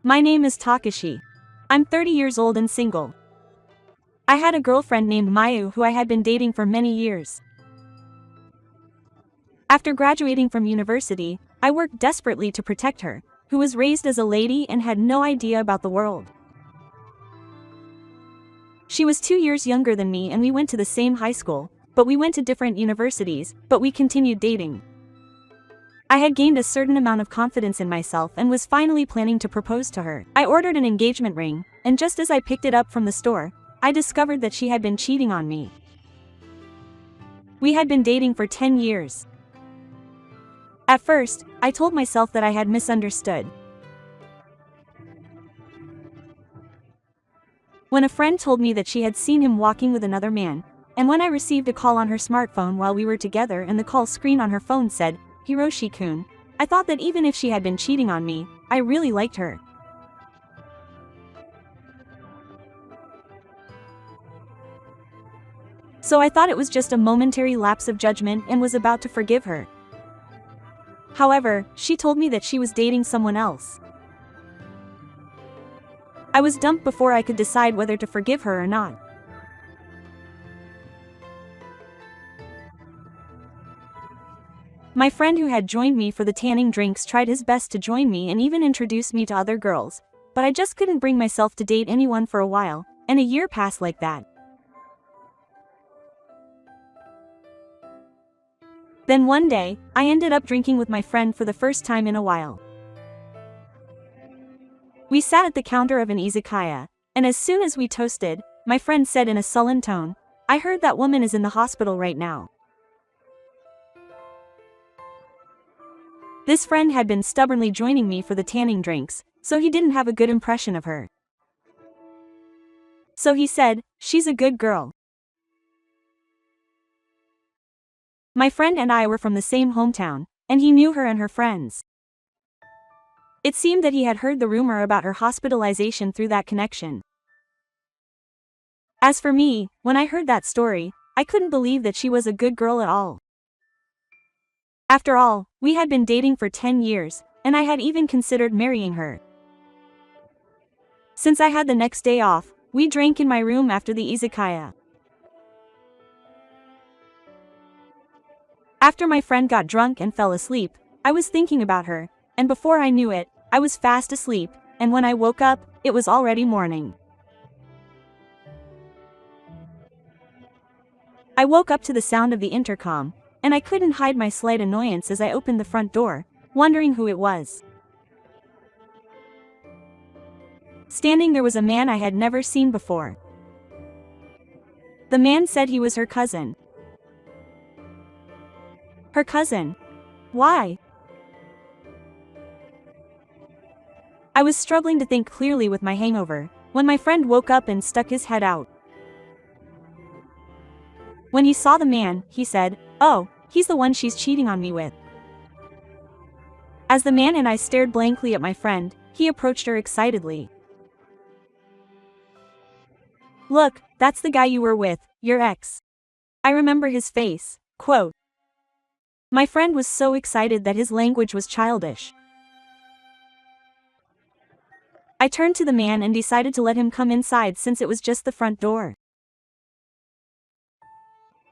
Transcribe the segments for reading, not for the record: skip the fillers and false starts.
My name is Takashi. I'm 30 years old and single. I had a girlfriend named Mayu who I had been dating for many years. After graduating from university, I worked desperately to protect her, who was raised as a lady and had no idea about the world. She was 2 years younger than me and we went to the same high school, but we went to different universities, but we continued dating. I had gained a certain amount of confidence in myself and was finally planning to propose to her. I ordered an engagement ring, and just as I picked it up from the store, I discovered that she had been cheating on me. We had been dating for 10 years. At first, I told myself that I had misunderstood. When a friend told me that she had seen him walking with another man, and when I received a call on her smartphone while we were together and the call screen on her phone said, Hiroshi-kun, I thought that even if she had been cheating on me, I really liked her. So I thought it was just a momentary lapse of judgment and was about to forgive her. However, she told me that she was dating someone else. I was dumped before I could decide whether to forgive her or not. My friend who had joined me for the tanning drinks tried his best to join me and even introduced me to other girls, but I just couldn't bring myself to date anyone for a while, and a year passed like that. Then one day, I ended up drinking with my friend for the first time in a while. We sat at the counter of an izakaya, and as soon as we toasted, my friend said in a sullen tone, I heard that woman is in the hospital right now. This friend had been stubbornly joining me for the tanning drinks, so he didn't have a good impression of her. So he said, she's a good girl. My friend and I were from the same hometown, and he knew her and her friends. It seemed that he had heard the rumor about her hospitalization through that connection. As for me, when I heard that story, I couldn't believe that she was a good girl at all. After all, we had been dating for 10 years, and I had even considered marrying her. Since I had the next day off, we drank in my room after the izakaya. After my friend got drunk and fell asleep, I was thinking about her, and before I knew it, I was fast asleep, and when I woke up, it was already morning. I woke up to the sound of the intercom, and I couldn't hide my slight annoyance as I opened the front door, wondering who it was. Standing there was a man I had never seen before. The man said he was her cousin. Her cousin? Why? I was struggling to think clearly with my hangover, when my friend woke up and stuck his head out. When he saw the man, he said, "Oh, he's the one she's cheating on me with." As the man and I stared blankly at my friend, he approached her excitedly. "Look, that's the guy you were with, your ex." I remember his face, quote. My friend was so excited that his language was childish. I turned to the man and decided to let him come inside since it was just the front door.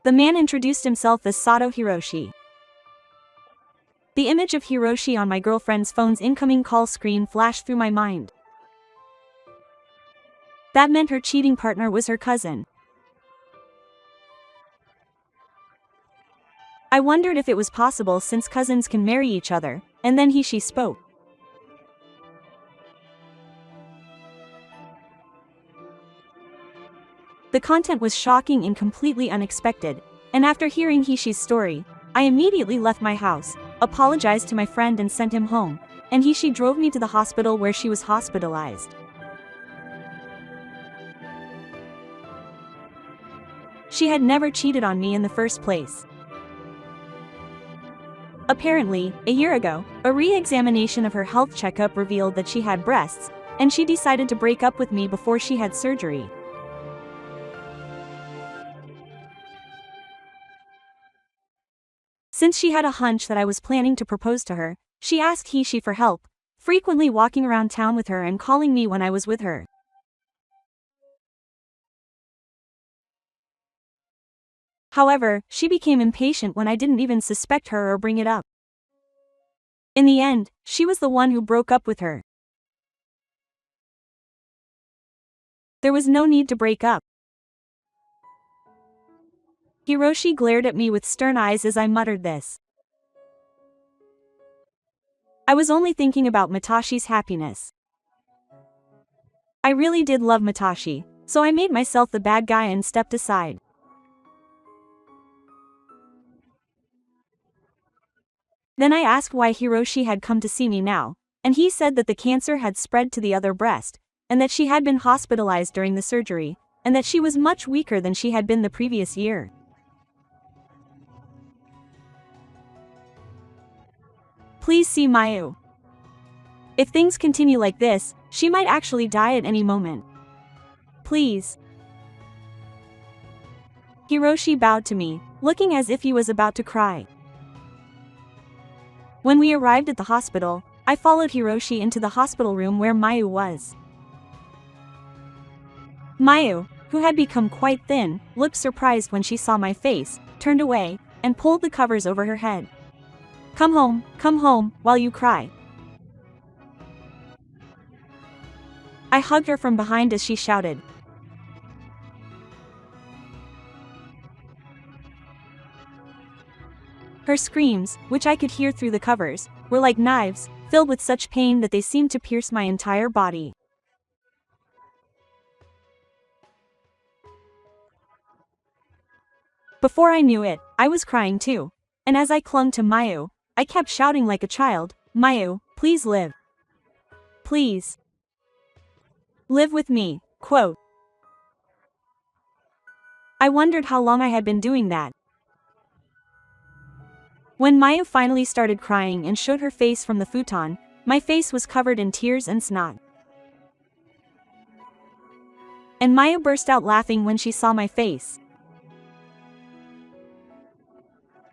The man introduced himself as Sato Hiroshi. The image of Hiroshi on my girlfriend's phone's incoming call screen flashed through my mind. That meant her cheating partner was her cousin. I wondered if it was possible since cousins can marry each other, and then she spoke. The content was shocking and completely unexpected, and after hearing she's story, I immediately left my house, apologized to my friend and sent him home, and she drove me to the hospital where she was hospitalized. She had never cheated on me in the first place. Apparently, a year ago, a re-examination of her health checkup revealed that she had breasts, and she decided to break up with me before she had surgery. Since she had a hunch that I was planning to propose to her, she asked she for help, frequently walking around town with her and calling me when I was with her. However, she became impatient when I didn't even suspect her or bring it up. In the end, she was the one who broke up with her. There was no need to break up. Hiroshi glared at me with stern eyes as I muttered this. I was only thinking about Matashi's happiness. I really did love Matashi, so I made myself the bad guy and stepped aside. Then I asked why Hiroshi had come to see me now, and he said that the cancer had spread to the other breast, and that she had been hospitalized during the surgery, and that she was much weaker than she had been the previous year. Please see Mayu. If things continue like this, she might actually die at any moment. Please. Hiroshi bowed to me, looking as if he was about to cry. When we arrived at the hospital, I followed Hiroshi into the hospital room where Mayu was. Mayu, who had become quite thin, looked surprised when she saw my face, turned away, and pulled the covers over her head. Come home, while you cry. I hugged her from behind as she shouted. Her screams, which I could hear through the covers, were like knives, filled with such pain that they seemed to pierce my entire body. Before I knew it, I was crying too, and as I clung to Mayu, I kept shouting like a child, Mayu, please live. Please. Live with me, quote. I wondered how long I had been doing that. When Mayu finally started crying and showed her face from the futon, my face was covered in tears and snot. And Mayu burst out laughing when she saw my face.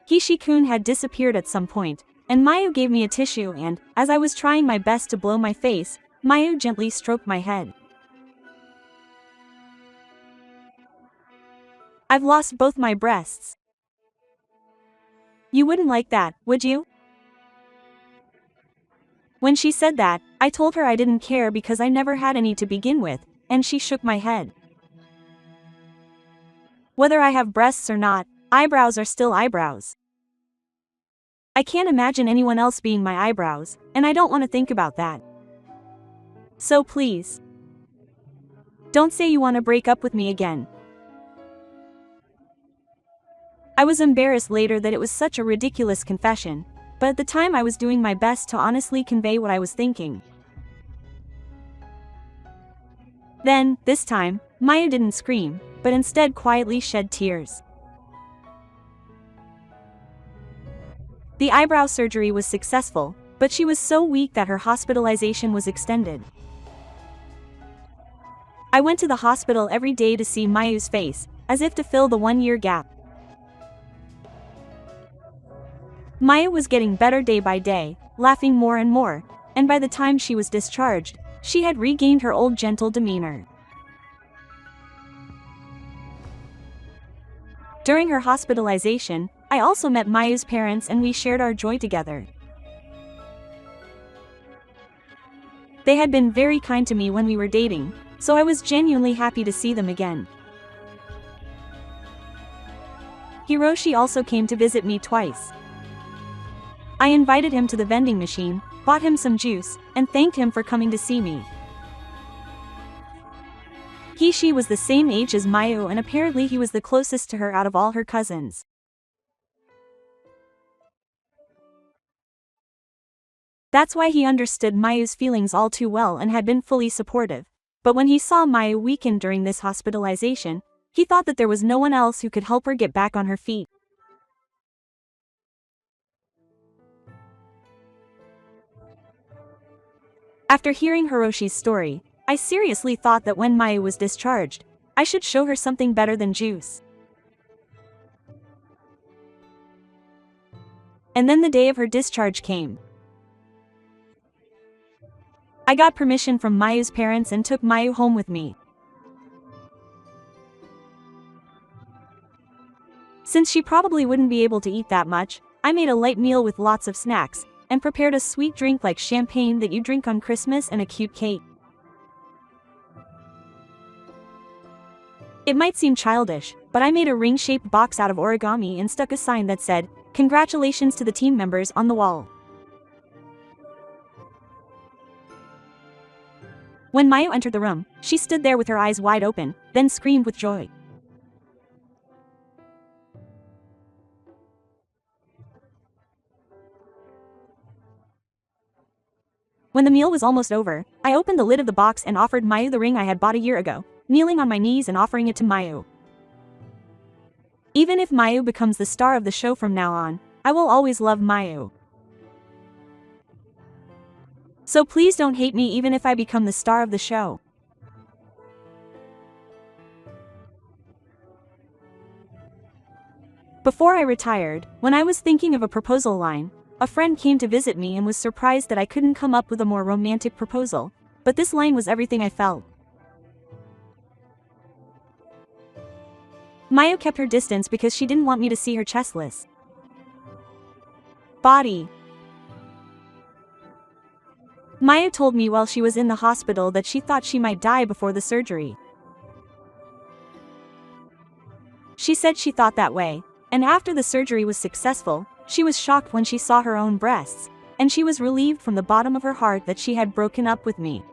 Kishi-kun had disappeared at some point, and Mayu gave me a tissue and, as I was trying my best to blow my face, Mayu gently stroked my head. I've lost both my breasts. You wouldn't like that, would you? When she said that, I told her I didn't care because I never had any to begin with, and she shook my head. Whether I have breasts or not, eyebrows are still eyebrows. I can't imagine anyone else being my eyebrows, and I don't want to think about that. So please, don't say you want to break up with me again. I was embarrassed later that it was such a ridiculous confession, but at the time I was doing my best to honestly convey what I was thinking. Then, this time, Mayu didn't scream, but instead quietly shed tears. The eyebrow surgery was successful, but she was so weak that her hospitalization was extended. I went to the hospital every day to see Mayu's face, as if to fill the 1-year gap. Mayu was getting better day by day, laughing more and more, and by the time she was discharged, she had regained her old gentle demeanor. During her hospitalization, I also met Mayu's parents and we shared our joy together. They had been very kind to me when we were dating, so I was genuinely happy to see them again. Hiroshi also came to visit me twice. I invited him to the vending machine, bought him some juice, and thanked him for coming to see me. Kishi was the same age as Mayu and apparently he was the closest to her out of all her cousins. That's why he understood Mayu's feelings all too well and had been fully supportive. But when he saw Mayu weaken during this hospitalization, he thought that there was no one else who could help her get back on her feet. After hearing Hiroshi's story, I seriously thought that when Mayu was discharged, I should show her something better than juice. And then the day of her discharge came. I got permission from Mayu's parents and took Mayu home with me. Since she probably wouldn't be able to eat that much, I made a light meal with lots of snacks, and prepared a sweet drink like champagne that you drink on Christmas and a cute cake. It might seem childish, but I made a ring-shaped box out of origami and stuck a sign that said, "Congratulations to the team members" on the wall. When Mayu entered the room, she stood there with her eyes wide open, then screamed with joy. When the meal was almost over, I opened the lid of the box and offered Mayu the ring I had bought a year ago, kneeling on my knees and offering it to Mayu. Even if Mayu becomes the star of the show from now on, I will always love Mayu. So please don't hate me even if I become the star of the show. Before I retired, when I was thinking of a proposal line, a friend came to visit me and was surprised that I couldn't come up with a more romantic proposal, but this line was everything I felt. Mayu kept her distance because she didn't want me to see her chestless body. Mayu told me while she was in the hospital that she thought she might die before the surgery. She said she thought that way, and after the surgery was successful, she was shocked when she saw her own breasts, and she was relieved from the bottom of her heart that she had broken up with me.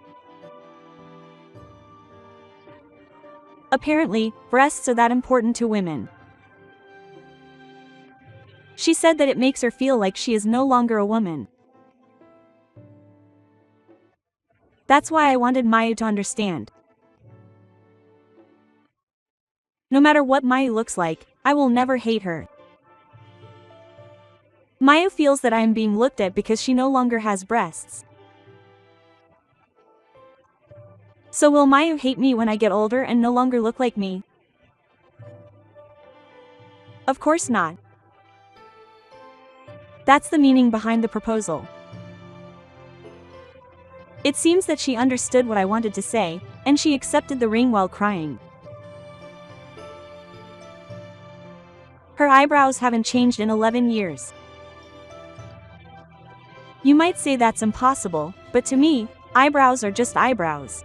Apparently, breasts are that important to women. She said that it makes her feel like she is no longer a woman. That's why I wanted Mayu to understand. No matter what Mayu looks like, I will never hate her. Mayu feels that I am being looked at because she no longer has breasts. So will Mayu hate me when I get older and no longer look like me? Of course not. That's the meaning behind the proposal. It seems that she understood what I wanted to say, and she accepted the ring while crying. Her eyebrows haven't changed in 11 years. You might say that's impossible, but to me, eyebrows are just eyebrows.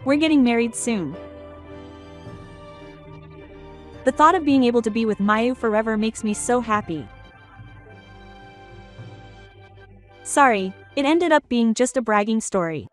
We're getting married soon. The thought of being able to be with Mayu forever makes me so happy. Sorry, it ended up being just a bragging story.